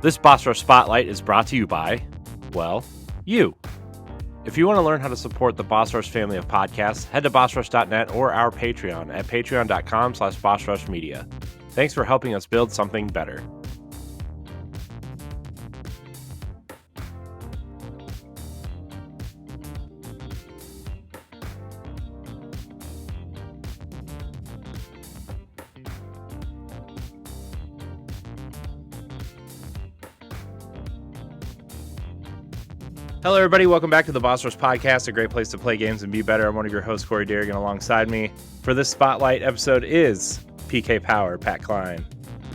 This Boss Rush Spotlight is brought to you by, well, you. If you want to learn how to support the Boss Rush family of podcasts, head to bossrush.net or our Patreon at patreon.com/bossrushmedia. Thanks for helping us build something better. Hello, everybody. Welcome back to the Boss Rush Podcast, a great place to play games and be better. I'm one of your hosts, Corey Dirrig, and alongside me for this Spotlight episode is PK Power, Pat Klein.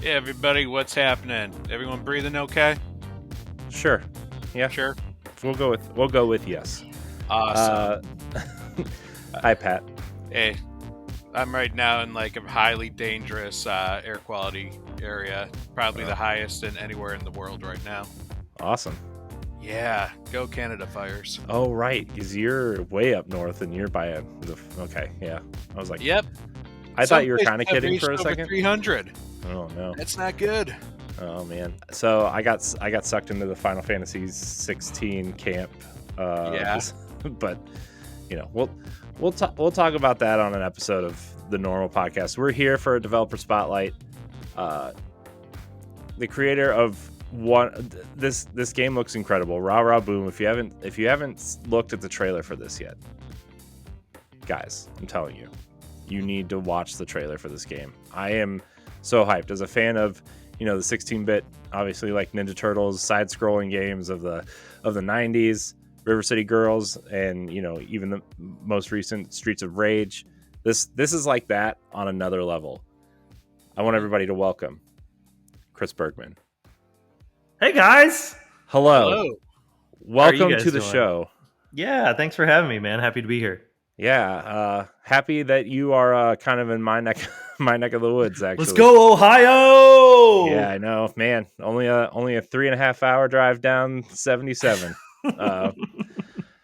Hey, everybody. What's happening? Everyone breathing okay? Sure. Yeah. Sure. We'll go with yes. Awesome. Hi, Pat. Hey, I'm right now in like a highly dangerous air quality area. Probably the highest in anywhere in the world right now. Awesome. Yeah, go Canada fires. Oh, right, because you're way up north and you're by okay, yeah. I was like, yep. I thought you were kind of kidding for a second. 300. Oh no, that's not good. Oh man, so I got sucked into the Final Fantasy 16 camp. But you know, we'll talk about that on an episode of the normal podcast. We're here for a developer spotlight. The creator of this game looks incredible. Rah Rah Boom. If you haven't looked at the trailer for this yet, guys, I'm telling you, you need to watch the trailer for this game. I am so hyped as a fan of, the 16-bit, obviously, like Ninja Turtles side-scrolling games of the 90s, River City Girls, and even the most recent Streets of Rage. This is like that on another level. I want everybody to welcome Chris Bergman. Hey guys! Hello. Welcome to the doing? show. Yeah, thanks for having me, man. Happy to be here. Yeah, happy that you are kind of in my neck of the woods. Actually, let's go, Ohio! Yeah, I know, man. Only a 3.5 hour drive down 77.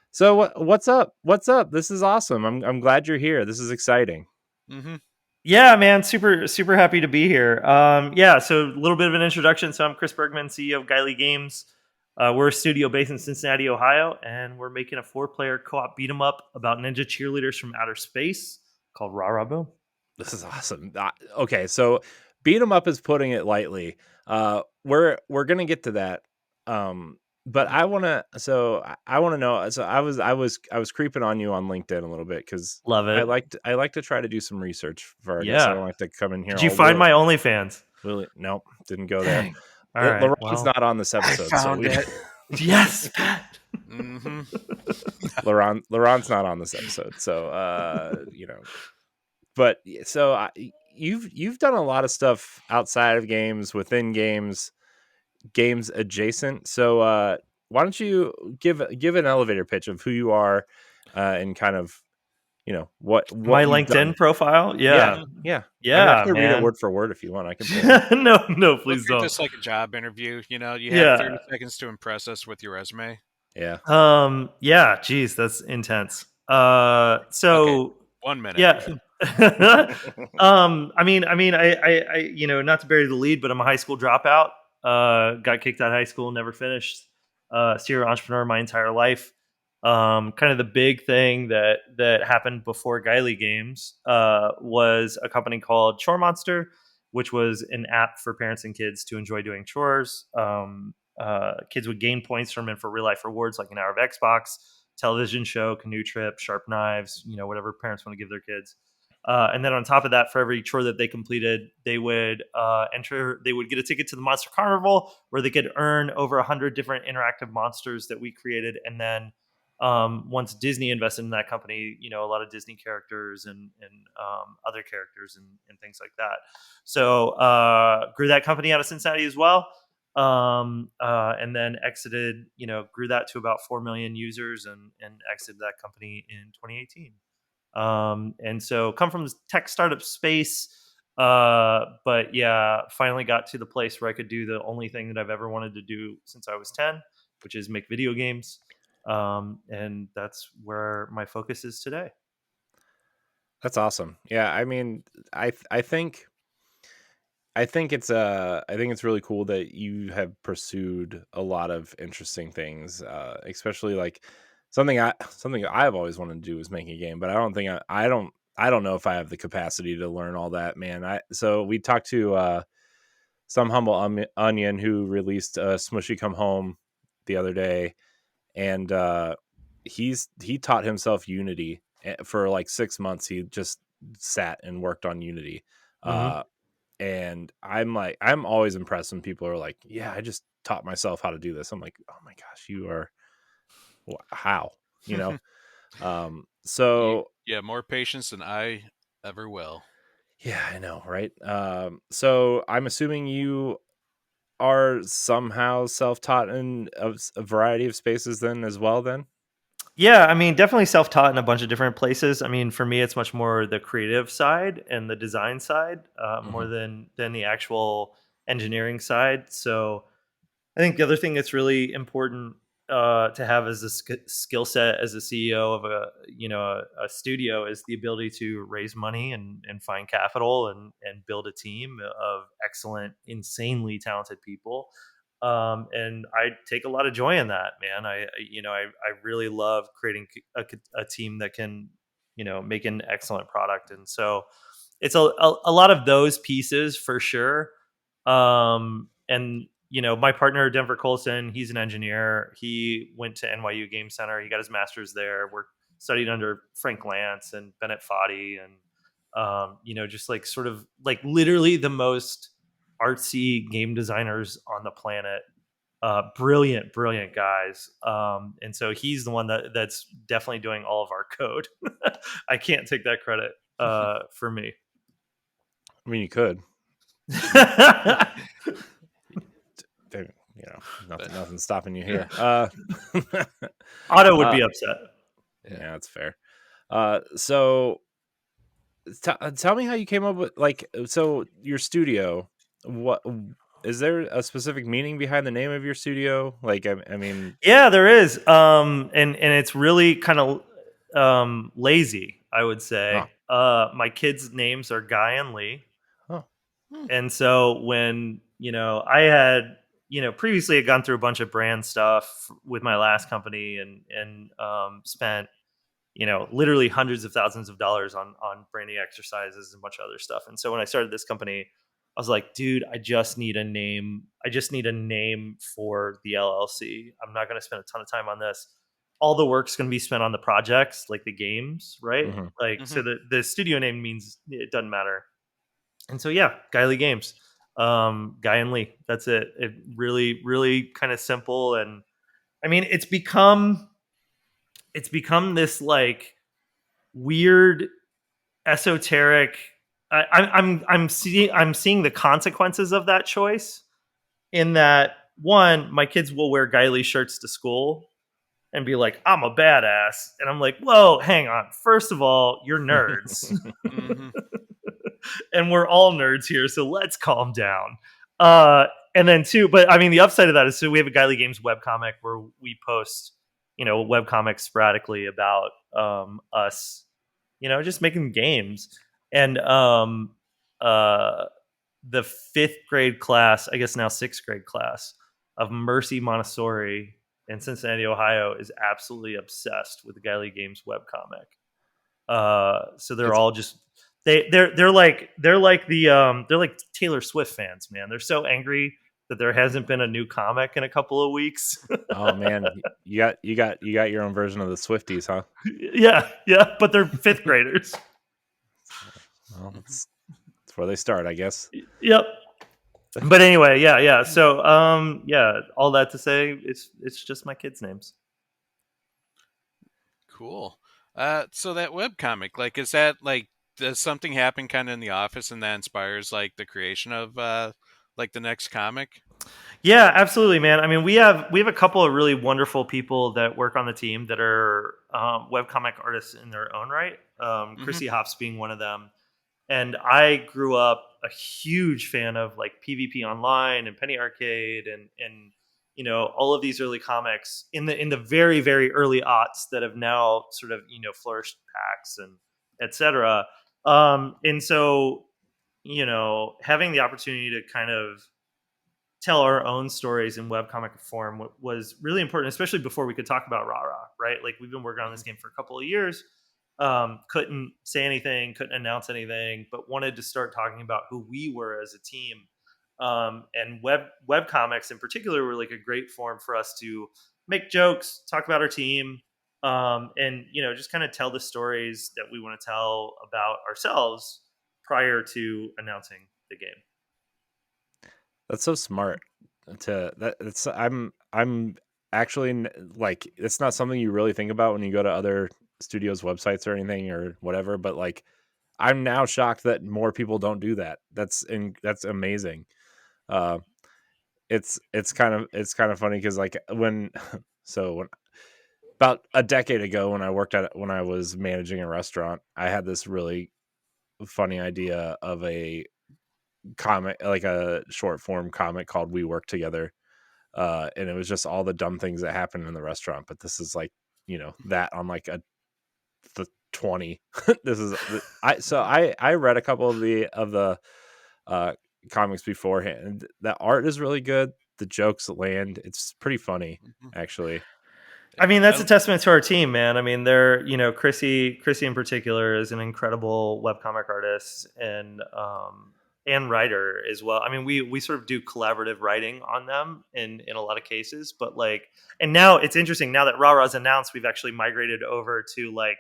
So what's up? What's up? This is awesome. I'm glad you're here. This is exciting. Mm-hmm. Yeah, man, super happy to be here. So a little bit of an introduction. So I'm Chris Bergman, CEO of Gylee Games. We're a studio based in Cincinnati, Ohio, and we're making a 4-player co-op beat 'em up about ninja cheerleaders from outer space called Rah Rah Boom. This is awesome. Okay, so beat 'em up is putting it lightly. We're gonna get to that. But I want to know. So I was creeping on you on LinkedIn a little bit because love it. I like to try to do some research for our guests. I don't like to come in here. Did you find my OnlyFans? Really? Nope, didn't go there. All right, Laurent's not on this episode. I found it. Yes, Pat. Mm-hmm. Laurent's not on this episode, so But so you've done a lot of stuff outside of games, within games adjacent. So why don't you give an elevator pitch of who you are and kind of what my LinkedIn done. Profile? Yeah. I can read it word for word if you want. I can. no, please don't. Just like a job interview, you have 30 seconds to impress us with your resume. Yeah. Geez, that's intense. So 1 minute. Yeah. I mean, I not to bury the lead, but I'm a high school dropout. Got kicked out of high school, never finished. Serial entrepreneur my entire life. Kind of the big thing that happened before Gylee Games was a company called Chore Monster, which was an app for parents and kids to enjoy doing chores. Kids would gain points from it for real life rewards, like an hour of Xbox, television show, canoe trip, sharp knives, whatever parents want to give their kids. And then on top of that, for every chore that they completed, they would get a ticket to the Monster Carnival where they could earn over 100 different interactive monsters that we created. And then once Disney invested in that company, a lot of Disney characters and other characters and things like that. So grew that company out of Cincinnati as well. And then exited, grew that to about 4 million users and exited that company in 2018. And so come from the tech startup space, but yeah, finally got to the place where I could do the only thing that I've ever wanted to do since I was 10, which is make video games. And that's where my focus is today. That's awesome. Yeah. I mean, I think I think it's really cool that you have pursued a lot of interesting things, especially like something I've always wanted to do is make a game, but I don't think I don't know if I have the capacity to learn all that, man. So we talked to some humble onion who released Smushy Come Home the other day, and he taught himself Unity for like 6 months. He just sat and worked on Unity. Mm-hmm. And I'm always impressed when people are like, yeah, I just taught myself how to do this. I'm like, oh my gosh, you are how, you know? So Yeah, more patience than I ever will. yeah, I know, right? So I'm assuming you are somehow self-taught in a variety of spaces then as well then? Yeah, I mean, definitely self-taught in a bunch of different places. I mean, for me, it's much more the creative side and the design side, more Mhm. than the actual engineering side. So I think the other thing that's really important to have as a skill set as a CEO of a studio is the ability to raise money and find capital and build a team of excellent, insanely talented people. And I take a lot of joy in that, man. I really love creating a team that can make an excellent product, and so it's a lot of those pieces for sure. And my partner Denver Colson, he's an engineer. He went to NYU Game Center. He got his master's there. Worked studied under Frank Lance and Bennett Foddy, and just like sort of like literally the most artsy game designers on the planet. Brilliant guys. And so he's the one that's definitely doing all of our code. I can't take that credit for me. I mean, you could. Nothing stopping you here. Otto would be upset. Yeah, that's fair. So tell me how you came up with so your studio. What is there a specific meaning behind the name of your studio? Like, I mean, Yeah, there is. And it's really kind of lazy, I would say. oh, My kids' names are Guy and Lee. oh, And so when, I had, previously had gone through a bunch of brand stuff with my last company and spent, literally hundreds of thousands of dollars on branding exercises and a bunch of other stuff. And so when I started this company, I was like, dude, I just need a name. I just need a name for the LLC. I'm not going to spend a ton of time on this. All the work's going to be spent on the projects, like the games, right? mhm. Like, Mhm. so the studio name means it doesn't matter. And so, yeah, Gylee Games, Guy and Lee. That's it. It really, really kind of simple. And I mean, it's become this like weird esoteric. I'm seeing the consequences of that choice in that one, my kids will wear Gylee shirts to school and be like, I'm a badass. And I'm like, whoa, hang on. First of all, you're nerds. Mhm. And we're all nerds here, so let's calm down. And then two, but I mean, the upside of that is so we have a Gylee Games webcomic where we post, webcomics sporadically about us, just making games. And the fifth grade class, I guess now sixth grade class of Mercy Montessori in Cincinnati, Ohio, is absolutely obsessed with the Gylee Games webcomic. So they're It's all just they're like Taylor Swift fans, man. They're so angry that there hasn't been a new comic in a couple of weeks. oh man, you got your own version of the Swifties, huh? yeah, but they're fifth graders. Well, that's where they start, I guess. Yep. But anyway, yeah. So, yeah, all that to say, it's just my kids' names. Cool. So that webcomic, like, is that like, does something happen kind of in the office and that inspires like the creation of like the next comic? Yeah, absolutely, man. I mean, we have a couple of really wonderful people that work on the team that are webcomic artists in their own right. Mm-hmm. Chrissy Hops being one of them. And I grew up a huge fan of like PvP Online and Penny Arcade and all of these early comics in the very very early aughts that have now sort of flourished PAX and etc. And so having the opportunity to kind of tell our own stories in webcomic form was really important, especially before we could talk about Rah Rah, right? Like we've been working on this game for a couple of years, couldn't say anything, couldn't announce anything, but wanted to start talking about who we were as a team. And web comics in particular were like a great form for us to make jokes, talk about our team, and just kind of tell the stories that we want to tell about ourselves prior to announcing the game. That's so smart. I'm actually like, it's not something you really think about when you go to other studios' websites or anything or whatever. But like, I'm now shocked that more people don't do that. That's amazing. Uh, it's kind of funny because like when about a decade ago when I was managing a restaurant, I had this really funny idea of a comic, like a short form comic called We Work Together. And it was just all the dumb things that happened in the restaurant. But this is like, that on like the 20. This is I read a couple of the uh comics beforehand. The art is really good. The jokes land. It's pretty funny, actually. I mean, that's a testament to our team, man. I mean, they're, Chrissy in particular is an incredible webcomic artist and writer as well. I mean, we sort of do collaborative writing on them in a lot of cases, but like, and now it's interesting now that Rah Rah's announced, we've actually migrated over to like,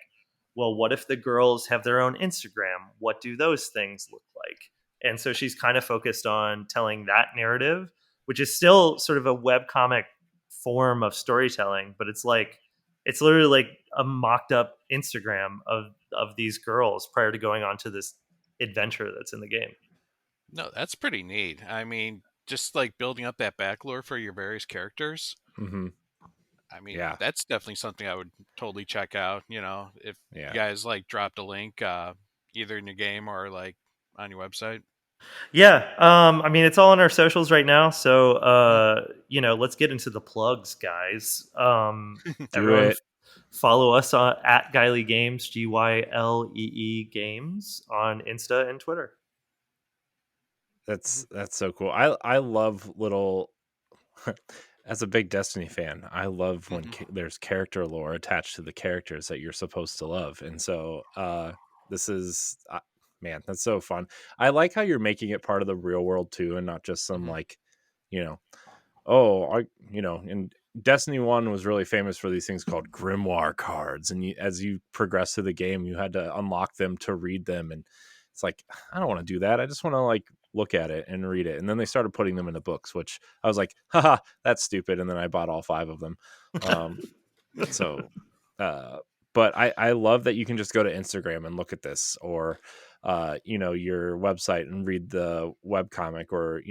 well, what if the girls have their own Instagram? What do those things look like? And so she's kind of focused on telling that narrative, which is still sort of a webcomic form of storytelling, but it's literally like a mocked up Instagram of these girls prior to going on to this adventure that's in the game. No, that's pretty neat. I mean, just like building up that backlore for your various characters. Mm-hmm. I mean, Yeah. that's definitely something I would totally check out. If you guys like dropped a link, either in your game or like on your website. Yeah, I mean it's all on our socials right now, so let's get into the plugs, guys. Do Everyone it. follow us on at Gylee Games, Gylee Games on Insta and Twitter. That's so cool. I love little as a big Destiny fan, I love when there's character lore attached to the characters that you're supposed to love. And so this is man, that's so fun. I like how you're making it part of the real world too, and not just some like, you know, and Destiny 1 was really famous for these things called grimoire cards, and as you progress through the game, you had to unlock them to read them. And it's like, I don't want to do that. I just want to like look at it and read it. And then they started putting them into books, which I was like, haha, that's stupid. And then I bought all 5 of them. So but I love that you can just go to Instagram and look at this, or your website and read the webcomic, or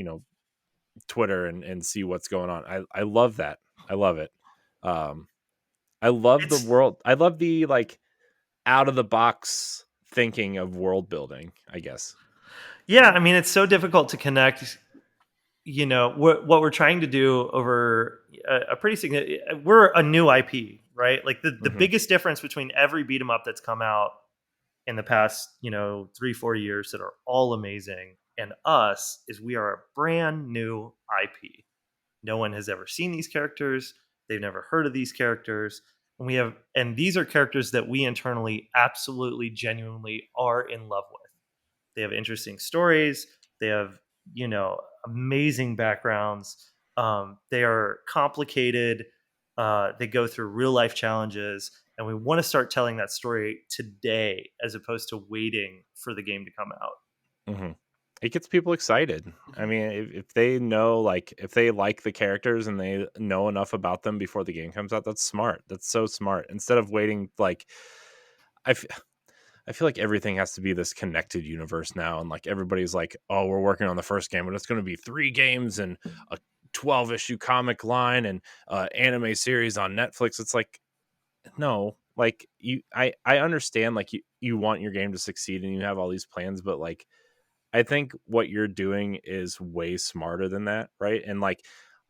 Twitter and see what's going on. I love that. I love it. I love the world. I love the like out of the box thinking of world building, I guess. Yeah, I mean it's so difficult to connect. What we're trying to do over a pretty significant. We're a new IP, right? Like the biggest difference between every beat 'em up that's come out in the past 3-4 years that are all amazing and us is we are a brand new IP. No one has ever seen these characters. They've never heard of these characters. And these are characters that we internally absolutely genuinely are in love with. They have interesting stories. They have, amazing backgrounds. They are complicated. They go through real life challenges. And we want to start telling that story today as opposed to waiting for the game to come out. It gets people excited. I mean, if they know, like, if they like the characters and they know enough about them before the game comes out, that's smart. That's so smart. Instead of waiting, like, I feel like everything has to be this connected universe now. And like, everybody's like, oh, we're working on the first game, but it's going to be 3 games and a 12-issue comic line and anime series on Netflix. It's like, no, like I understand, like you want your game to succeed and you have all these plans, but like, I think what you're doing is way smarter than that, right? And like,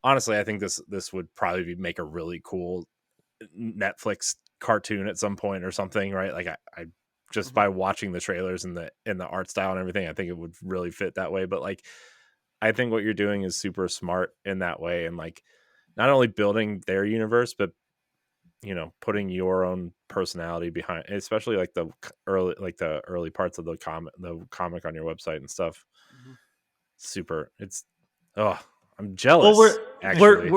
honestly, I think this would probably make a really cool Netflix cartoon at some point or something, right? Like, just by watching the trailers and the art style and everything. I think it would really fit that way. But like, I think what you're doing is super smart in that way, and like not only building their universe, but putting your own personality behind, especially like the early parts of the comic on your website and stuff. Mm-hmm. Super. I'm Well, jealous. Actually,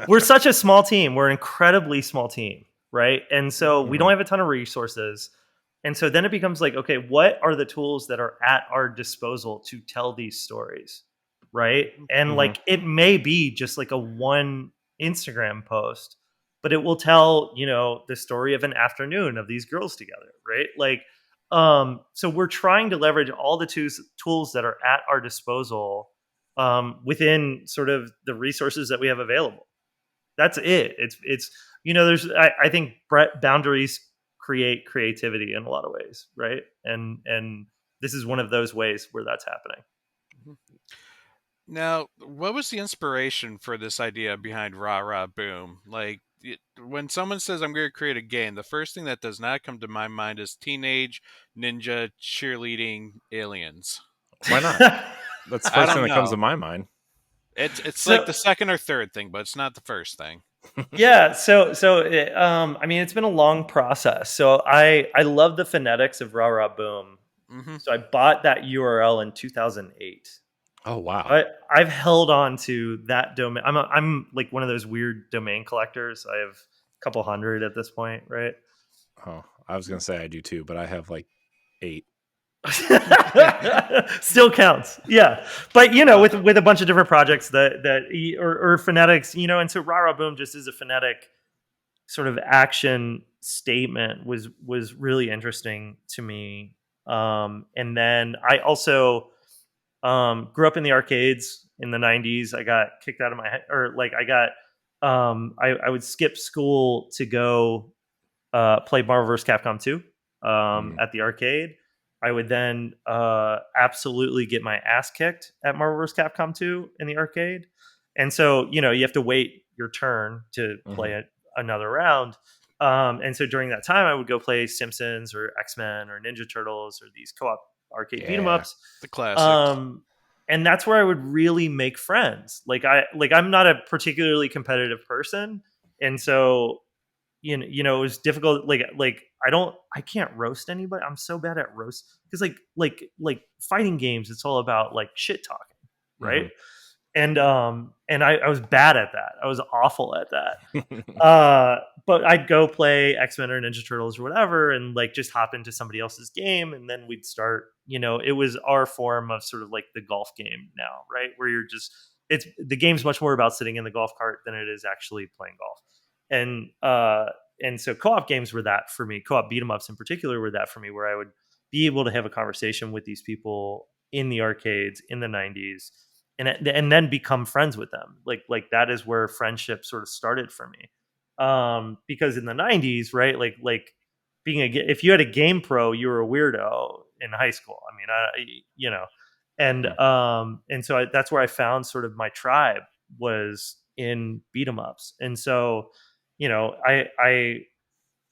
we're such a small team. We're an incredibly small team, right? And so we don't have a ton of resources. And so then it becomes like, okay, what are the tools that are at our disposal to tell these stories, right? And like, it may be just like a one Instagram post, but it will tell, the story of an afternoon of these girls together, right? Like, so we're trying to leverage all the tools that are at our disposal within sort of the resources that we have available. That's it. It's there's I think boundaries create creativity in a lot of ways, right? And this is one of those ways where that's happening. Now, what was the inspiration for this idea behind Rah Rah Boom? Like, when someone says I'm going to create a game, the first thing that does not come to my mind is teenage ninja cheerleading aliens. Why not? That's the first thing that comes to my mind. It's like the second or third thing, but it's not the first thing. Yeah. So I mean, it's been a long process. So I love the phonetics of Rah Rah Boom. Mm-hmm. So I bought that URL in 2008. Oh wow! I've held on to that domain. I'm like one of those weird domain collectors. I have a couple hundred at this point, right? Oh, I was gonna say I do too, but I have like 8. Still counts, yeah. But with a bunch of different projects or phonetics, and so Rah Rah Boom just is a phonetic sort of action statement was really interesting to me. And then I also grew up in the arcades in the 90s. I got kicked out of my I would skip school to go play Marvel vs. Capcom 2 at the arcade. I would then absolutely get my ass kicked at Marvel vs. Capcom 2 in the arcade. And so, you have to wait your turn to play another round. And so during that time, I would go play Simpsons or X-Men or Ninja Turtles or these co-op arcade beat 'em ups. The classics. And that's where I would really make friends. I'm not a particularly competitive person. And so, it was difficult. I can't roast anybody. I'm so bad at roast because like fighting games, it's all about like shit talking, right? And I was bad at that. I was awful at that. But I'd go play X-Men or Ninja Turtles or whatever, and like just hop into somebody else's game, and then we'd start. It was our form of sort of like the golf game now, right? Where the game's much more about sitting in the golf cart than it is actually playing golf. And so co-op games were that for me. Co-op beat 'em ups in particular were that for me, where I would be able to have a conversation with these people in the arcades in the 90s and then become friends with them. Like that is where friendship sort of started for me. Because in the 90s, right? Like if you had a Game Pro, you were a weirdo in high school. I mean, and so that's where I found sort of my tribe was in beat 'em ups. And so, it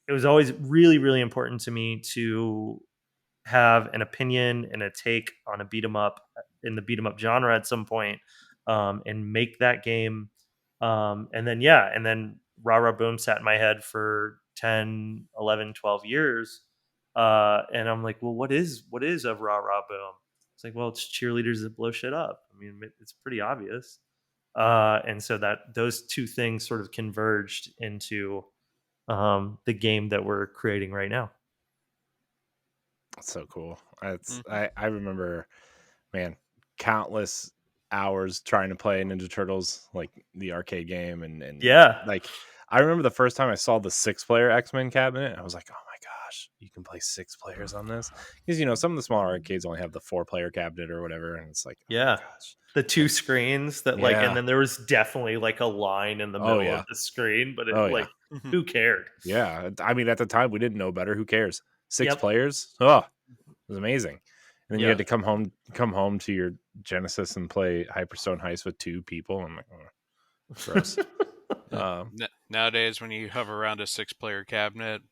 was always really, really important to me to have an opinion and a take on a beat 'em up in the beat 'em up genre at some point, and make that game. And then Rah Rah Boom sat in my head for 10, 11, 12 years. And I'm like, well, what is a Rah Rah Boom? It's like, well, it's cheerleaders that blow shit up. I mean, it's pretty obvious. And so that those two things sort of converged into the game that we're creating right now. That's so cool. I remember, man, countless hours trying to play Ninja Turtles, like the arcade game, and Yeah. like I remember the first time I saw the 6-player X-Men cabinet, I was like, oh my gosh, you can play 6 players on this? Because some of the smaller arcades only have the 4-player cabinet or whatever, and it's like, oh yeah, my gosh. The 2 screens that and then there was definitely like a line in the middle of the screen, but who cared? Yeah, I mean, at the time we didn't know better. Who cares? 6 Yep. players. Oh, it was amazing. And then you had to come home to your Genesis and play Hyperstone Heist with 2 people. I'm like, oh, gross. Nowadays, when you hover around a 6-player cabinet,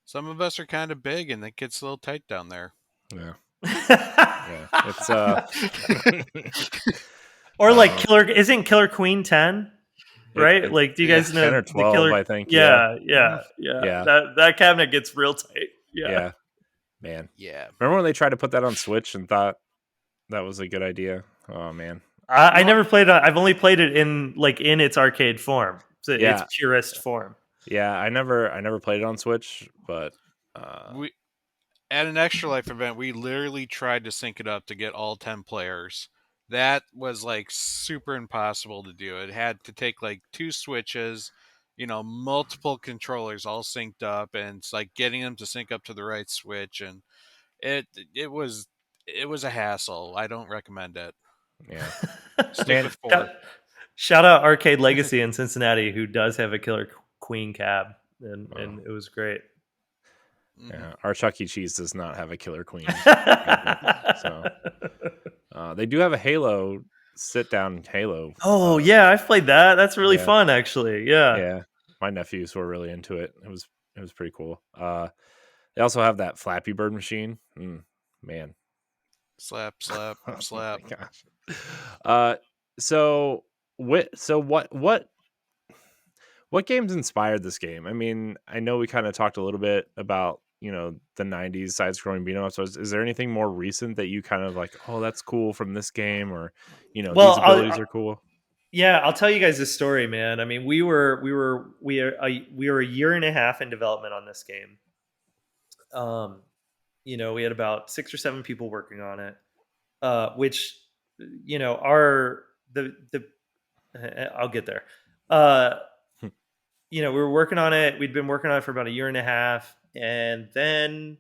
Some of us are kind of big, and it gets a little tight down there. Yeah. Yeah. It's or like Killer isn't Killer Queen 10? Right? Like, do you guys it's know 10 or the 12, Killer? I think. Yeah. Yeah. That cabinet gets real tight. Yeah. Man. Yeah. Remember when they tried to put that on Switch and thought that was a good idea? Oh man. I never played it. I've only played it in its arcade form. So Yeah. its purest form. Yeah, I never played it on Switch, but We at an Extra Life event, we literally tried to sync it up to get all 10 players. That was like super impossible to do. It had to take like 2 switches, multiple controllers all synced up, and it's like getting them to sync up to the right switch, and it was a hassle. I don't recommend it. yeah. Stick with 4. Shout out Arcade Legacy in Cincinnati, who does have a Killer Queen cab, and it was great. Yeah, our Chuck E. Cheese does not have a Killer Queen. So they do have a Halo sit-down Halo. Oh yeah, I've played that. That's really fun, actually. Yeah. Yeah, my nephews were really into it. It was pretty cool. They also have that Flappy Bird machine. Man, slap. Oh my gosh. So what games inspired this game? I mean, I know we kind of talked a little bit about the 90s side-scrolling beat 'em ups. So is there anything more recent that you kind of like, oh, that's cool from this game, or these abilities are cool? Yeah, I'll tell you guys a story, man. I mean, we were a year and a half in development on this game. We had about 6 or 7 people working on it, which I'll get there. We were working on it. We'd been working on it for about a year and a half, and then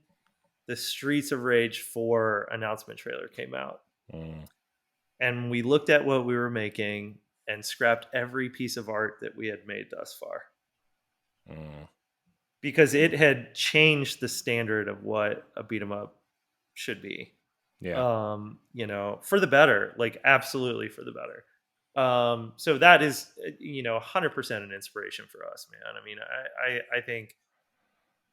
the Streets of Rage 4 announcement trailer came out. And we looked at what we were making and scrapped every piece of art that we had made thus far. Because it had changed the standard of what a beat 'em up should be. Yeah. For the better, like absolutely for the better. So that is 100% an inspiration for us, man. I mean, I think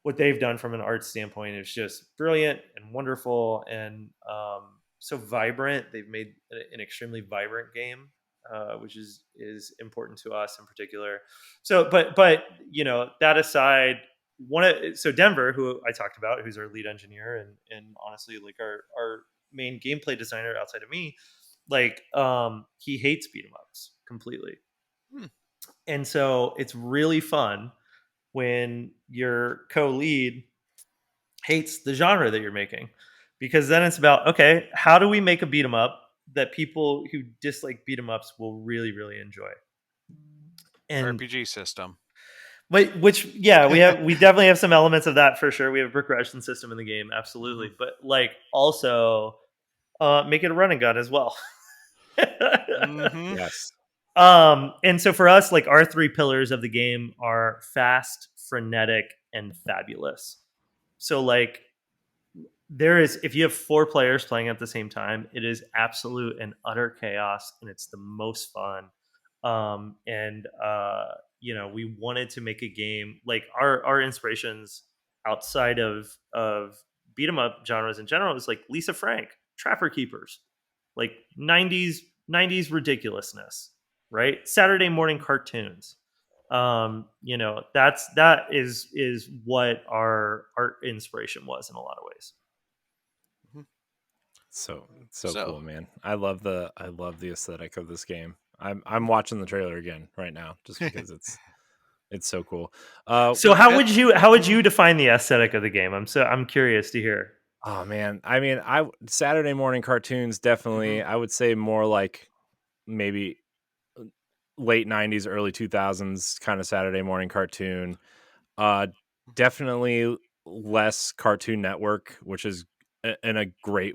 what they've done from an art standpoint is just brilliant and wonderful, and so vibrant. They've made an extremely vibrant game, which is important to us in particular. So, but that aside, so Denver, who I talked about, who's our lead engineer and honestly like our main gameplay designer outside of me, like he hates beat 'em ups completely. And so it's really fun when your co-lead hates the genre that you're making, because then it's about, okay, how do we make a beat 'em up that people who dislike beat 'em ups will really, really enjoy? And RPG system. which we definitely have some elements of that for sure. We have a progression system in the game, absolutely, but like also make it a run and gun as well. Yes. And so for us, like our 3 pillars of the game are fast, frenetic, and fabulous. So like if you have 4 players playing at the same time, it is absolute and utter chaos, and it's the most fun. We wanted to make a game like our inspirations outside of beat 'em up genres in general is like Lisa Frank, Trapper Keepers, like 90s ridiculousness, right? Saturday morning cartoons. That is what our art inspiration was in a lot of ways. So cool, man. I love the aesthetic of this game. I'm watching the trailer again right now just because it's so cool. So how would you define the aesthetic of the game? I'm curious to hear. Oh man, I mean, Saturday morning cartoons definitely. I would say more like maybe late 90s, early 2000s kind of Saturday morning cartoon. Definitely less Cartoon Network, which is in a great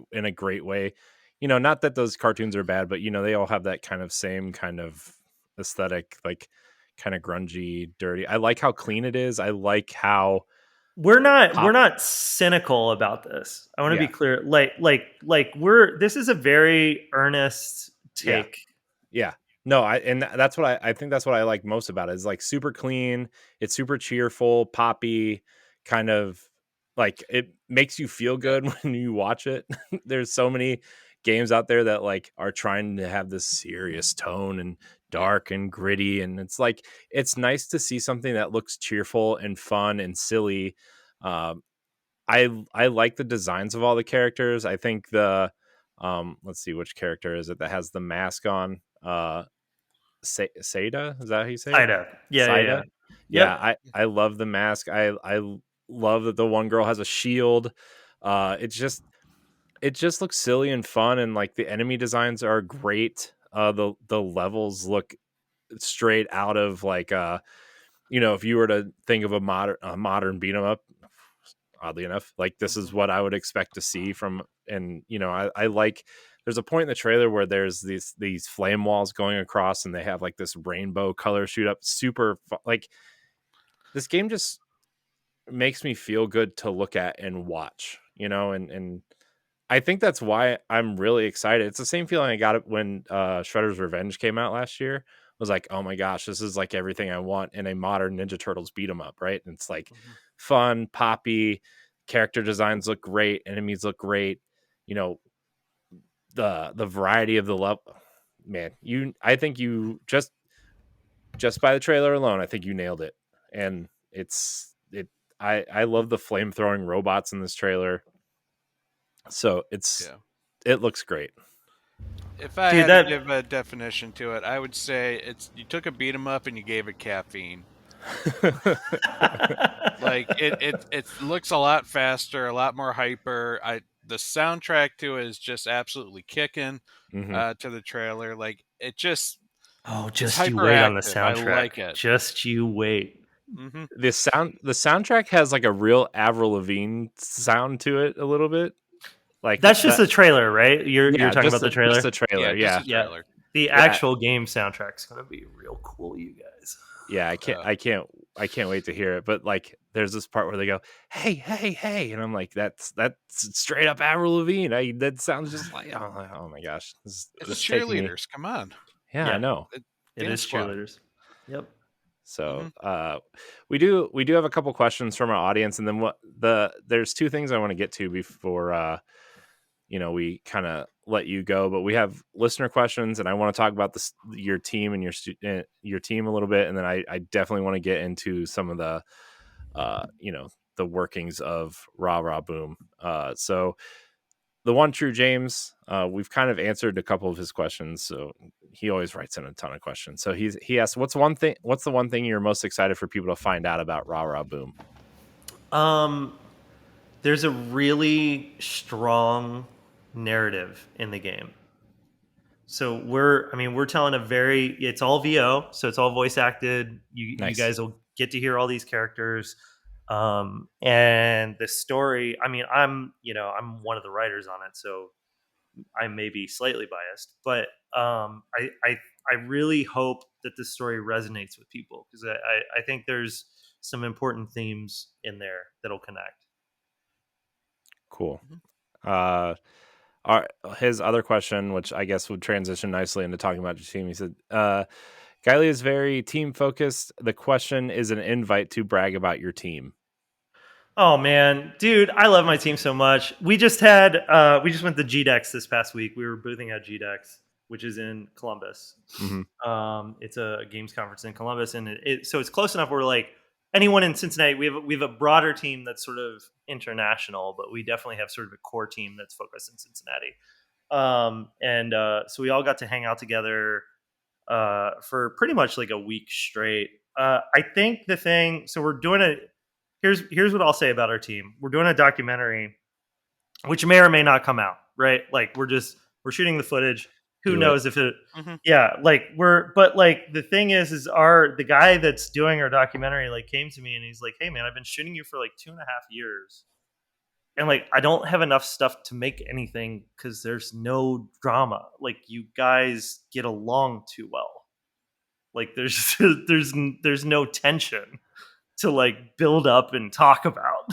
way. Not that those cartoons are bad, but they all have that kind of same kind of aesthetic, like kind of grungy, dirty. I like how clean it is. I like how we're not cynical about this. I want to be clear. This is a very earnest take. Yeah. No, that's what I think that's what I like most about it. Is like super clean. It's super cheerful, poppy, kind of like it makes you feel good when you watch it. There's so many games out there that like are trying to have this serious tone and dark and gritty, and it's like it's nice to see something that looks cheerful and fun and silly. um I like the designs of all the characters. I think the let's see, which character is it that has the mask on? Seda, is that how you say it? Ida. Yeah. Saida. Yep. Yeah, I love the mask. I love that the one girl has a shield. It just looks silly and fun, and like the enemy designs are great. The levels look straight out of like if you were to think of a modern beat 'em up, oddly enough, like this is what I would expect to see from. And I like, there's a point in the trailer where there's these flame walls going across and they have like this rainbow color shoot up, like this game just makes me feel good to look at and watch, and I think that's why I'm really excited. It's the same feeling I got when Shredder's Revenge came out last year. I was like, oh my gosh, this is like everything I want in a modern Ninja Turtles beat 'em up, right? And it's like fun, poppy, character designs look great, enemies look great. You know, the variety of the level, man. I think you just by the trailer alone, I think you nailed it. And I love the flame throwing robots in this trailer. So it looks great. If I had to give a definition to it, I would say it's you took a beat 'em up and you gave it caffeine. Like it looks a lot faster, a lot more hyper. The soundtrack to it is just absolutely kicking to the trailer. Like it just just you wait on the soundtrack. I like it. Just you wait. Mm-hmm. The soundtrack has like a real Avril Lavigne sound to it a little bit. Like that's just the trailer, right? You're talking about the trailer. Just the trailer, yeah. The actual game soundtrack's gonna be real cool, you guys. Yeah, I can't wait to hear it. But like, there's this part where they go, "Hey, hey, hey," and I'm like, "That's straight up Avril Lavigne." That sounds just like, oh my gosh, it's cheerleaders. Come on. Yeah, I know. It is cheerleaders. Yep. So we do have a couple questions from our audience, and then there's two things I want to get to before we kind of let you go. But we have listener questions, and I want to talk about your team and your team a little bit, and then I definitely want to get into some of the the workings of Rah Rah Boom. So the one true James, we've kind of answered a couple of his questions, so he always writes in a ton of questions. So he asked, what's the one thing you're most excited for people to find out about Rah Rah Boom? There's a really strong narrative in the game. So we're telling it's all VO, so it's all voice acted. Nice. You guys will get to hear all these characters. And the story, I'm one of the writers on it, so I may be slightly biased, but I really hope that this story resonates with people, because I think there's some important themes in there that'll connect. Cool. His other question, which I guess would transition nicely into talking about your team, he said, Gylee is very team focused. The question is an invite to brag about your team. Oh man, dude, I love my team so much. We just went to GDEX this past week. We were boothing at GDEX, which is in Columbus. Mm-hmm. It's a games conference in Columbus, and so it's close enough where like anyone in Cincinnati, we have a broader team that's sort of international, but we definitely have sort of a core team that's focused in Cincinnati. So we all got to hang out together for pretty much like a week straight. I think so we're doing here's what I'll say about our team. We're doing a documentary, which may or may not come out, right? Like we're shooting the footage. Who knows if it? Mm-hmm. Yeah, but the thing is the guy that's doing our documentary like came to me and he's like, "Hey man, I've been shooting you for like 2.5 years, and like I don't have enough stuff to make anything because there's no drama. Like you guys get along too well. Like there's no tension to like build up and talk about."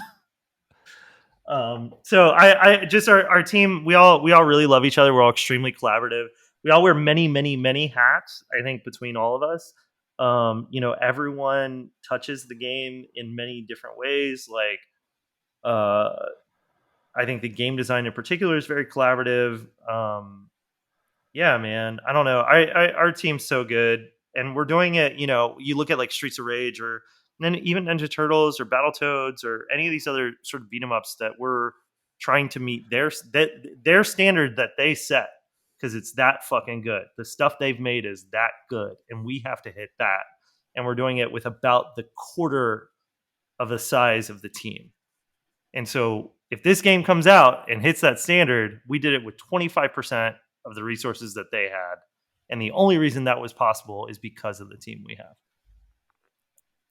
So I just our team, we all really love each other. We're all extremely collaborative. We all wear many, many, many hats, I think, between all of us. Everyone touches the game in many different ways. Like, uh, I think the game design in particular is very collaborative. Yeah, man. I don't know. Our team's so good, and we're doing it. You look at like Streets of Rage, or then even Ninja Turtles, or Battletoads, or any of these other sort of beat 'em ups that we're trying to meet their standard that they set, because it's that fucking good. The stuff they've made is that good, and we have to hit that. And we're doing it with about the quarter of the size of the team. And so if this game comes out and hits that standard, we did it with 25% of the resources that they had. And the only reason that was possible is because of the team we have.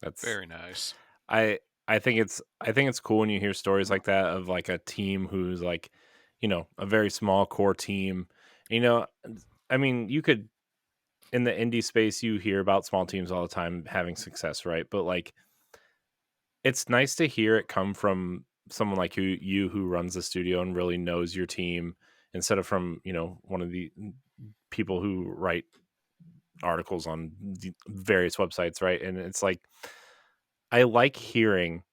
That's Very nice. I think it's cool when you hear stories like that of like a team who's like, a very small core team. I mean, you could, in the indie space, you hear about small teams all the time having success, right? But like, it's nice to hear it come from someone like you who runs the studio and really knows your team, instead of from one of the people who write articles on the various websites, right? And it's like, I like hearing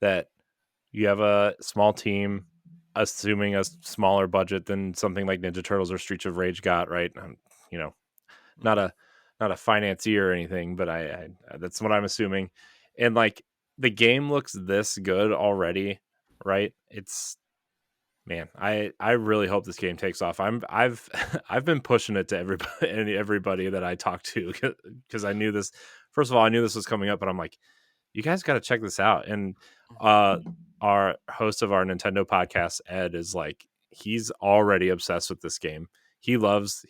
that you have a small team, assuming a smaller budget than something like Ninja Turtles or Streets of Rage got, right? You know, not a financier or anything, but I that's what I'm assuming. And like, the game looks this good already, right? It's, man, I really hope this game takes off. I've I've been pushing it to everybody that I talked to, because I knew this. First of all, I knew this was coming up, but I'm like, you guys got to check this out. And our host of our Nintendo podcast, Ed, is like, he's already obsessed with this game. He loves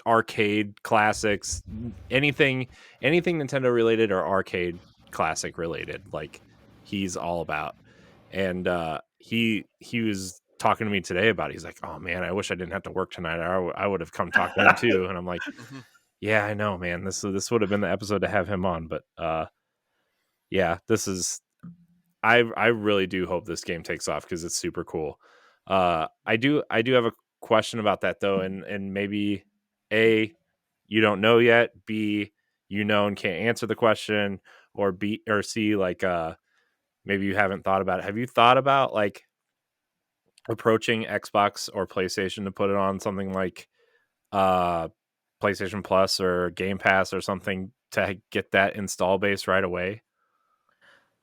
arcade classics, anything Nintendo related or arcade classic related, like, he's all about. And he was talking to me today about it. He's like, oh man, I wish I didn't have to work tonight. I would have come talk to him too. And I'm like, yeah, I know, man, this would have been the episode to have him on. But yeah, this is, I really do hope this game takes off, because it's super cool. I do have a question about that though, and maybe A, you don't know yet, B, and can't answer the question, or B or C, like maybe you haven't thought about it. Have you thought about like approaching Xbox or PlayStation to put it on something like PlayStation Plus or Game Pass or something, to get that install base right away?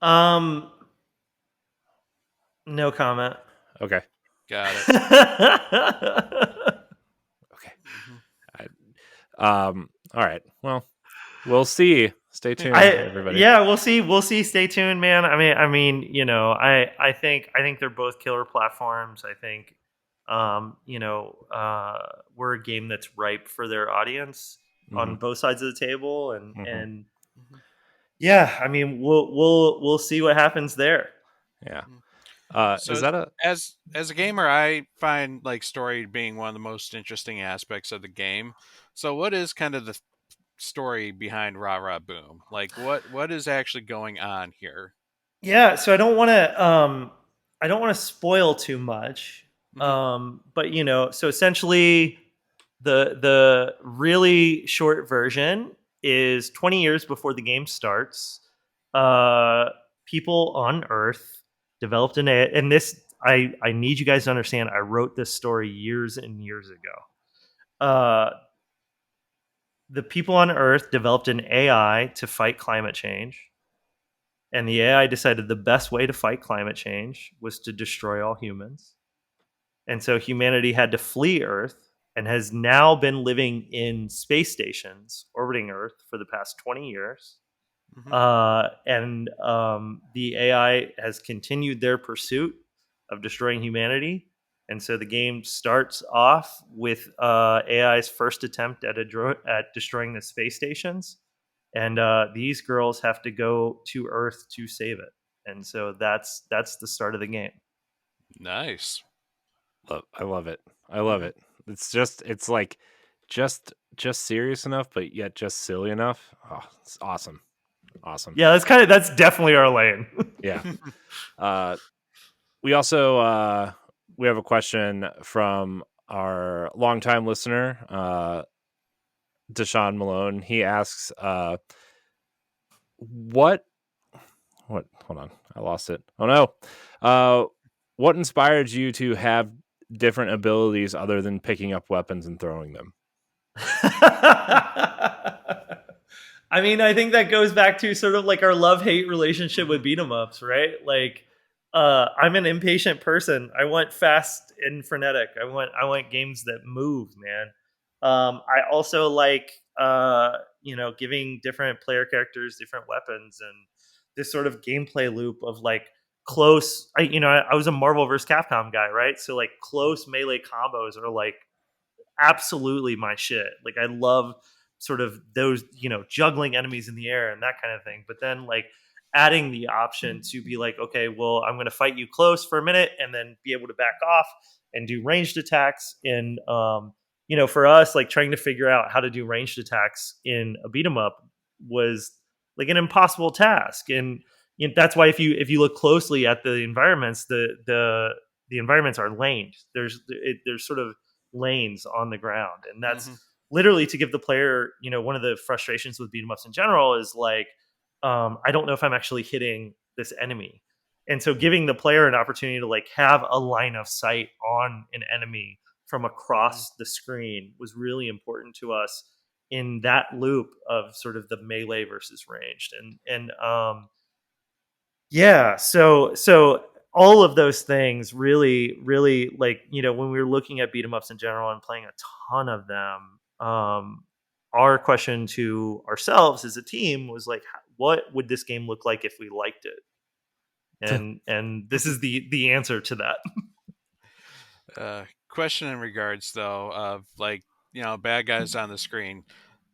No comment. Okay. Got it. Okay. All right. Well, we'll see. Stay tuned, everybody. Yeah, we'll see. We'll see. Stay tuned, man. I mean, I think they're both killer platforms. I think, we're a game that's ripe for their audience on both sides of the table, and yeah, I mean, we'll see what happens there. Yeah. So is that as a gamer, I find like story being one of the most interesting aspects of the game. So what is kind of the story behind Rah Rah Boom? Like what is actually going on here? Yeah, so I don't want to spoil too much. But so essentially the really short version is 20 years before the game starts. People on Earth developed and this, I need you guys to understand, I wrote this story years and years ago. The people on Earth developed an AI to fight climate change. And the AI decided the best way to fight climate change was to destroy all humans. And so humanity had to flee Earth, and has now been living in space stations orbiting Earth for the past 20 years. And the AI has continued their pursuit of destroying humanity. And so the game starts off with AI's first attempt at destroying the space stations. And these girls have to go to Earth to save it. And so that's the start of the game. Nice. I love it. I love it. It's like just serious enough, but yet just silly enough. Oh, it's awesome. Yeah, that's definitely our lane. Yeah. We also we have a question from our longtime listener, Deshaun Malone. He asks, what hold on, I lost it. Oh no. What inspired you to have different abilities other than picking up weapons and throwing them? I mean, I think that goes back to sort of like our love-hate relationship with Mhm. beat 'em ups, right? Like, I'm an impatient person. I want fast and frenetic. I want games that move, man. I also like giving different player characters different weapons and this sort of gameplay loop of like close. I was a Marvel vs. Capcom guy, right? So like close melee combos are like absolutely my shit. Like I love sort of those, juggling enemies in the air and that kind of thing. But then like adding the option to be like, okay, well, I'm going to fight you close for a minute and then be able to back off and do ranged attacks. And for us, like trying to figure out how to do ranged attacks in a beat 'em up was like an impossible task. And that's why if you look closely at the environments, the environments are laned. There's sort of lanes on the ground, and that's Mhm. literally to give the player, one of the frustrations with beat 'em ups in general is like, I don't know if I'm actually hitting this enemy, and so giving the player an opportunity to like have a line of sight on an enemy from Mhm. across the screen was really important to us in that loop of sort of the melee versus ranged. And yeah, so all of those things really, really, like, when we were looking at beat 'em ups in general and playing a ton of them, our question to ourselves as a team was like, what would this game look like if we liked it? And this is the answer to that. Question in regards though of like bad guys on the screen,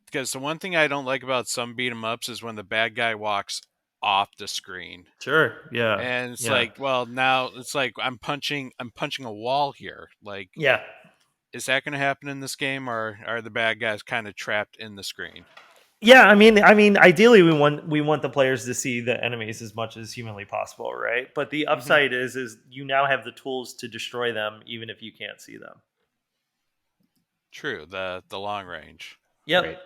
because the one thing I don't like about some beat 'em ups is when the bad guy walks off the screen. Sure. Yeah. And it's Yeah. like, well, now it's like I'm punching a wall here. Like, Yeah. is that going to happen in this game, or are the bad guys kind of trapped in the screen? Yeah, I mean, ideally we want the players to see the enemies as much as humanly possible, right? But the Hmm. upside is you now have the tools to destroy them even if you can't see them. True, the long range, Yep. Great.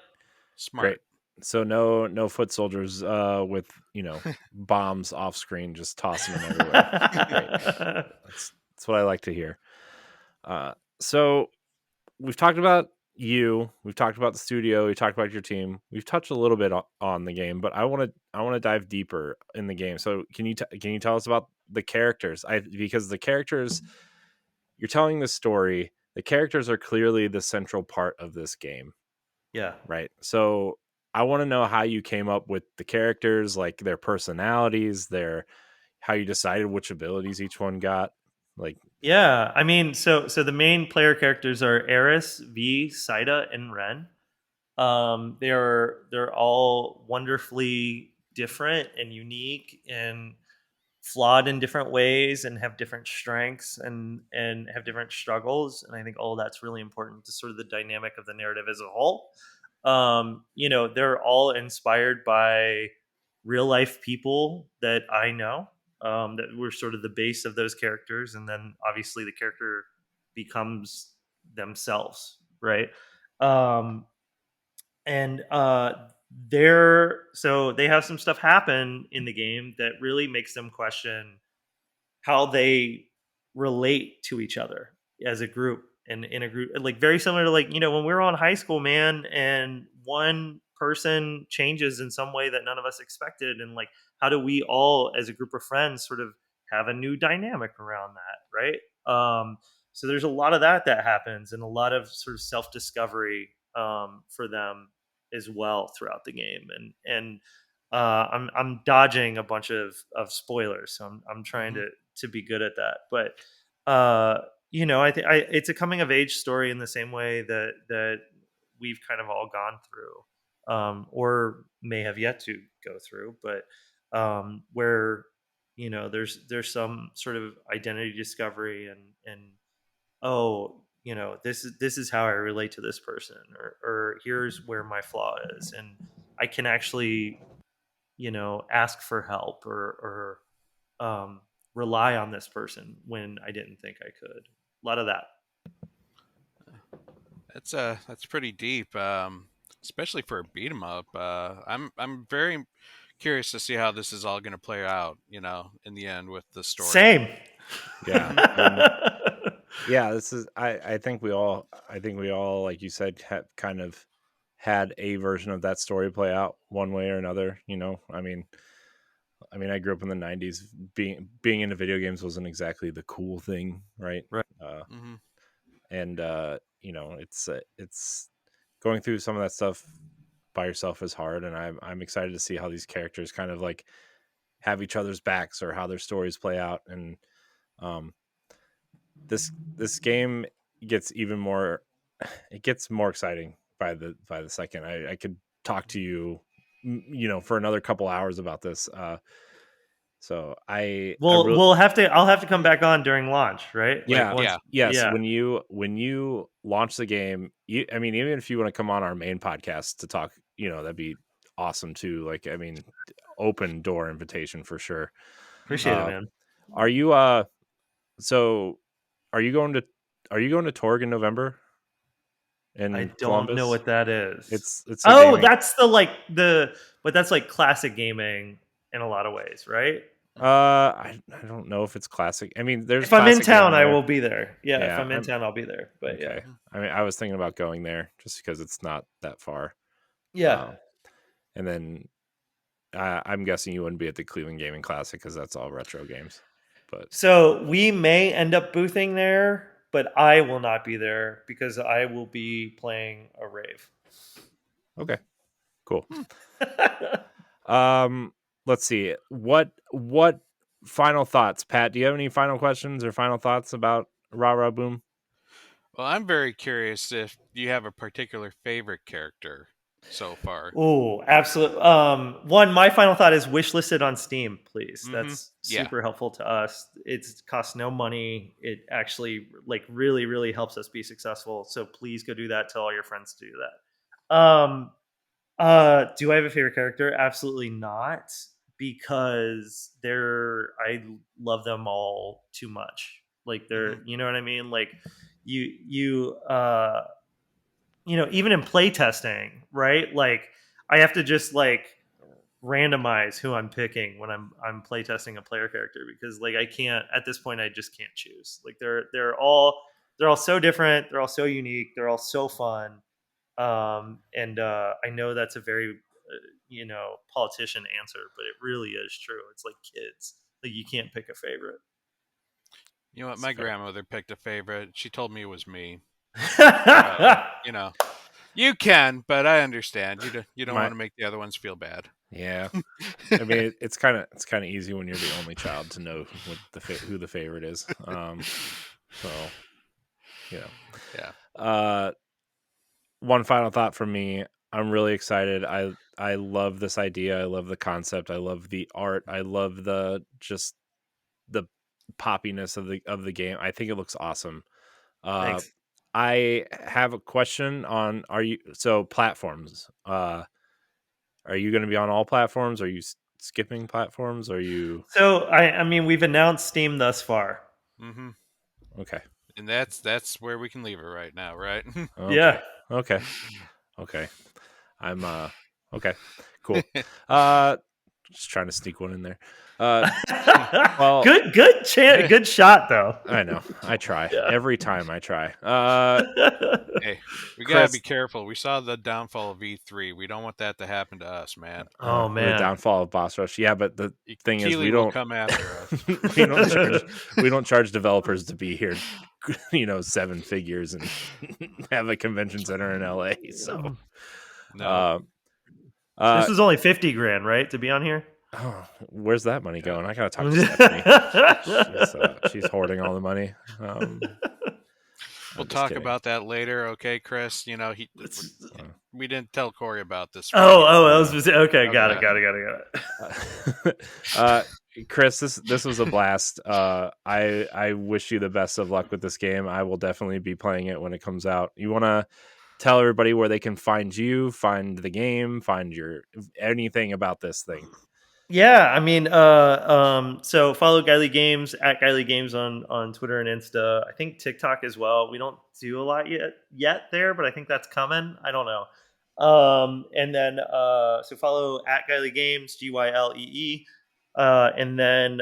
smart. Great. So no foot soldiers with, bombs off screen, just tossing them everywhere. Great. That's what I like to hear. Uh, so we've talked about you, we've talked about the studio, we talked about your team. We've touched a little bit on the game, but I want to dive deeper in the game. So can you tell us about the characters? Because the characters, you're telling the story, the characters are clearly the central part of this game, Yeah. right? So I want to know how you came up with the characters, like their personalities, their how you decided which abilities each one got. Like, Yeah. I mean, so the main player characters are Eris, V, Saida, and Ren. They're all wonderfully different and unique and flawed in different ways and have different strengths and have different struggles. And I think all that's really important to sort of the dynamic of the narrative as a whole. They're all inspired by real life people that I know, that were sort of the base of those characters, and then obviously the character becomes themselves, right? Um, and they have some stuff happen in the game that really makes them question how they relate to each other as a group and in a group, like very similar to like when we were on high school, man, and one person changes in some way that none of us expected, and like how do we all as a group of friends sort of have a new dynamic around that, right? So there's a lot of that happens and a lot of sort of self-discovery for them as well throughout the game. I'm dodging a bunch of spoilers, so I'm trying Hmm. to be good at that. But I think it's a coming of age story in the same way that we've kind of all gone through, or may have yet to go through. But where there's some sort of identity discovery and oh, this is how I relate to this person, or here's where my flaw is, and I can actually ask for help or rely on this person when I didn't think I could. A lot of that. That's pretty deep. especially for a beat 'em up. I'm very curious to see how this is all going to play out. In the end with the story. Same. Yeah, and yeah, this is. I think we all, like you said, have kind of had a version of that story play out one way or another. I grew up in the '90s. Being into video games wasn't exactly the cool thing, right? Right. Hmm. And it's going through some of that stuff by yourself is hard, and I'm excited to see how these characters kind of like have each other's backs or how their stories play out. And um, this game gets even more it gets more exciting by the second. I could talk to you, for another couple hours about this. So I really. I'll have to come back on during launch, right? Like Yeah. once. Yeah. Yes. Yeah. When you launch the game, even if you want to come on our main podcast to talk, that'd be awesome too. Like, open door invitation for sure. Appreciate it, Uh, man. are you so are you going to Torg in November I in don't know Columbus? what that is. It's a Oh, gaming. that's but that's like classic gaming in a lot of ways, right? I don't know if it's classic. There's If I'm in classic town, gaming I there. will be there. Yeah, if Yeah, I'm in town, I'll be there. But yeah, okay. I was thinking about going there just because it's not that far. yeah. And then I'm guessing you wouldn't be at the Cleveland Gaming Classic because that's all retro games. But So we may end up boothing there, but I will not be there because I will be playing a rave. okay, cool. Let's see. What final thoughts, Pat? Do you have any final questions or final thoughts about Rah Rah Boom? Well, I'm very curious if you have a particular favorite character so far. Oh, absolutely. One, my final thought is wish listed on Steam, please. Mm-hmm. That's Yeah. super helpful to us. It costs no money. It actually really, really helps us be successful. So please go do that. Tell all your friends to do that. Do I have a favorite character? Absolutely not, because I love them all too much. Like they're, you know what I mean? Like you even in playtesting, right? Like I have to just like randomize who I'm picking when I'm playtesting a player character, because like I can't at this point, I just can't choose. Like they're all so different, they're all so unique, they're all so fun. And I know that's a very politician answer, but it really is true. It's like kids. Like you can't pick a favorite. You know what? That's My fair. grandmother picked a favorite. She told me it was me. Yeah. You can, but I understand. You don't My want to make the other ones feel bad. yeah. It's kind of easy when you're the only child to know who the favorite is. So Yeah. One final thought from me. I'm really excited. I love this idea. I love the concept. I love the art. I love the poppiness of the game. I think it looks awesome. Thanks. I have a question on platforms. Are you going to be on all platforms? Are you skipping platforms? Are you So I mean, we've announced Steam thus far. Mm-hmm. okay? And that's where we can leave it right now, right? Okay. Yeah. Okay. Okay. I'm okay. Cool. Uh just trying to sneak one in there. Well, Good shot though. I know. I try. Yeah. Every time I try. Hey, we gotta be Chris, careful. We saw the downfall of E3. We don't want that to happen to us, man. Oh the man. downfall of Boss Rush. Yeah, but the thing is Keeley will come after us. we don't charge developers to be here, 7 figures and have a convention center in LA. So No. This was only 50 grand, right, to be on here? where's that money Yeah. going? I gotta talk to Stephanie. She's hoarding all the money. We'll I'm just talk kidding. about that later, okay, Chris? We didn't tell Corey about this. That was okay. Got it. Chris, this was a blast. I wish you the best of luck with this game. I will definitely be playing it when it comes out. You want to tell everybody where they can find you, find the game, find anything about this thing? Yeah, I mean, so follow Gylee Games at Gylee Games on Twitter and Insta. I think TikTok as well. We don't do a lot yet there, but I think that's coming. I don't know. And then so follow at Gylee Games, Gylee. And then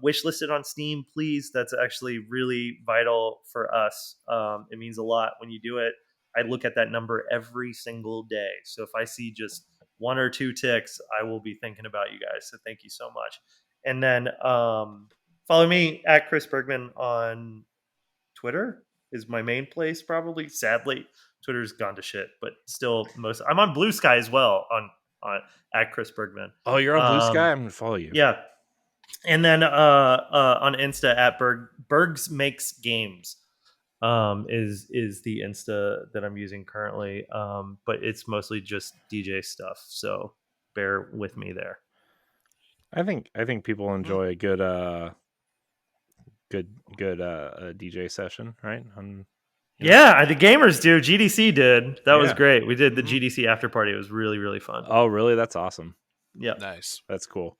wish listed on Steam, please. That's actually really vital for us. It means a lot when you do it. I look at that number every single day. So if I see just 1 or 2 ticks, I will be thinking about you guys. So thank you so much. And then follow me at Chris Bergman on Twitter is my main place, probably. Sadly, Twitter's gone to shit, but still I'm on Blue Sky as well on at Chris Bergman. Oh, you're on Blue Sky? I'm gonna follow you. Yeah. And then on Insta at Bergs Makes Games is the Insta that I'm using currently. But it's mostly just DJ stuff, so bear with me there. I think people enjoy a good DJ session, right? Yeah, the gamers do. GDC did. That was great. We did the GDC after party. It was really, really fun. Oh, really? That's awesome. Yeah. Nice. That's cool.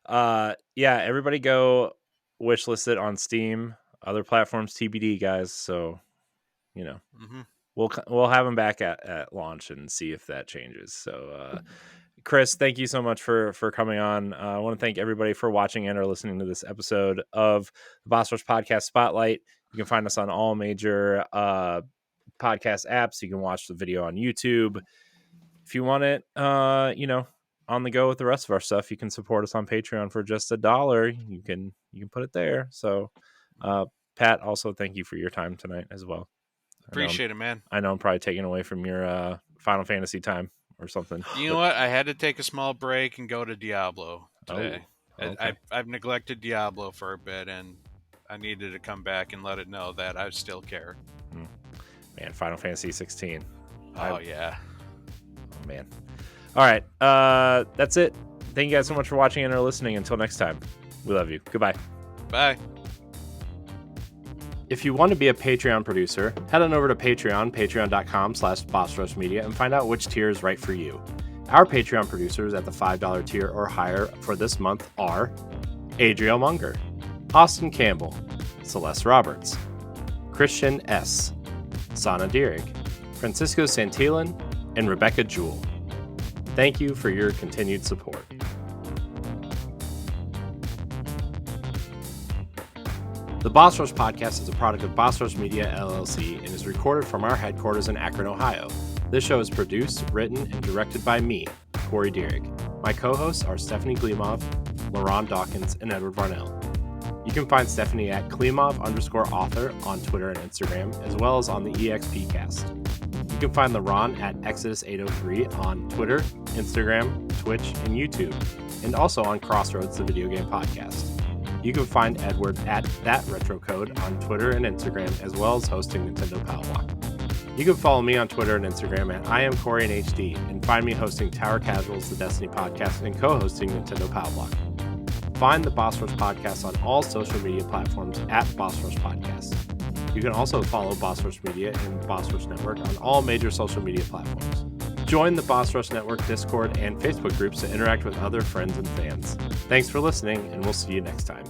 Everybody go wishlist it on Steam, other platforms TBD, guys. So, we'll have them back at launch and see if that changes. So, Chris, thank you so much for coming on. I want to thank everybody for watching and or listening to this episode of the Boss Rush Podcast Spotlight. You can find us on all major podcast apps. You can watch the video on YouTube. If you want it, on the go with the rest of our stuff, you can support us on Patreon for just $1. You can put it there. So, Pat, also thank you for your time tonight as well. Appreciate it, man. I know I'm probably taking away from your Final Fantasy time or something. You know what? I had to take a small break and go to Diablo today. Oh, okay. I've neglected Diablo for a bit, and I needed to come back and let it know that I still care. Man, Final Fantasy 16. Yeah. Oh, man. All right. That's it. Thank you guys so much for watching and or listening. Until next time, we love you. Goodbye. Bye. If you want to be a Patreon producer, head on over to patreon.com/BossRushMedia and find out which tier is right for you. Our Patreon producers at the $5 tier or higher for this month are Adriel Munger, Austin Campbell, Celeste Roberts, Christian S., Sana Dirrig, Francisco Santillan, and Rebecca Jewell. Thank you for your continued support. The Boss Rush Podcast is a product of Boss Rush Media, LLC, and is recorded from our headquarters in Akron, Ohio. This show is produced, written, and directed by me, Corey Dirrig. My co-hosts are Stephanie Glimov, LaRon Dawkins, and Edward Varnell. You can find Stephanie at Klimov_author on Twitter and Instagram, as well as on the EXPcast. You can find LaRon at Exodus803 on Twitter, Instagram, Twitch, and YouTube, and also on Crossroads, the video game podcast. You can find Edward at ThatRetroCode on Twitter and Instagram, as well as hosting Nintendo Powwow. You can follow me on Twitter and Instagram at IamCoreyInHD, and find me hosting Tower Casuals, the Destiny podcast, and co-hosting Nintendo Powwow. Find the Boss Rush Podcast on all social media platforms at Boss Rush Podcast. You can also follow Boss Rush Media and Boss Rush Network on all major social media platforms. Join the Boss Rush Network Discord and Facebook groups to interact with other friends and fans. Thanks for listening, and we'll see you next time.